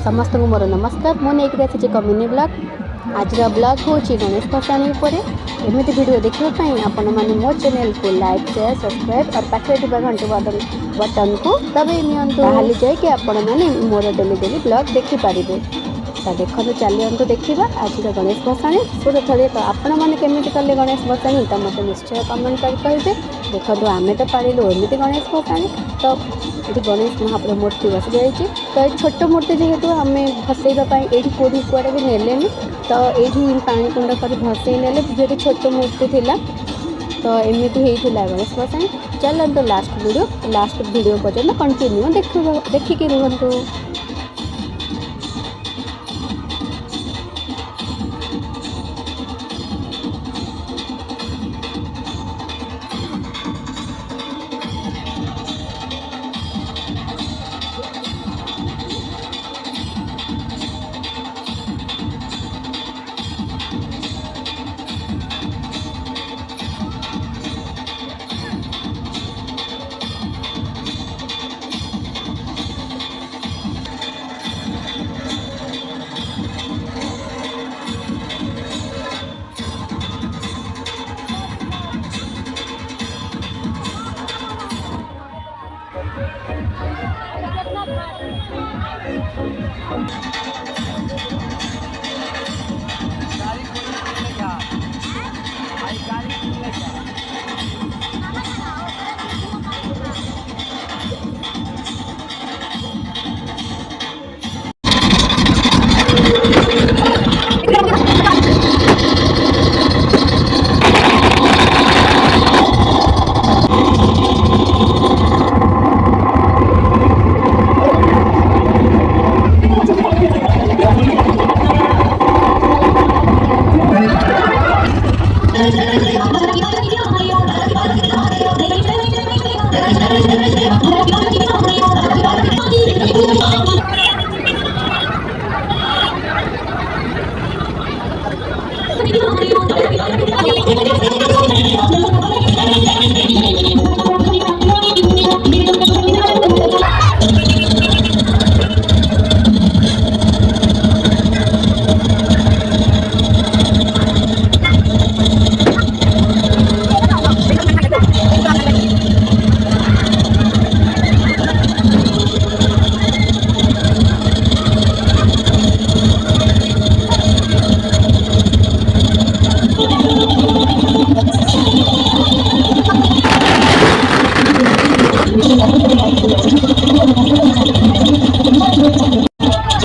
समस्त को मोर नमस्कार। मुझे नहीं आसी एक मिनी ब्लॉग। आज ब्लॉग हूँ गणेश भसाणी एमती वीडियो देखापी आपण मैंने मो चैनल को लाइक शेयर सब्सक्राइब और पाखे घंटे बटन को दबाई नि जाकि आपण मैंने मोर डेली डेली ब्लॉग देखिपारे। तो देखो चलते देखा आज गणेश भसाणी शुरू थे। तो आपण मैंने केमी कले गणेश भसाणी तो मत निश्चय कमेंट कर कहे। देखो आम तो पालू एमती गणेश भसाणी। तो ये गणेश महाप्रभु मूर्ति बस जाए। तो ये छोट मूर्ति जेहेतु आम भसैवाई ये कौटी कुआड़े भी नेले तो ये पानी कुंड कर भसई ने जेहतु छोट मूर्ति थिला। तो एमती होता गणेश भसाणी। चलते लास्ट वीडियो पर्यटन कंटिन्यू देखिकी रुहतु।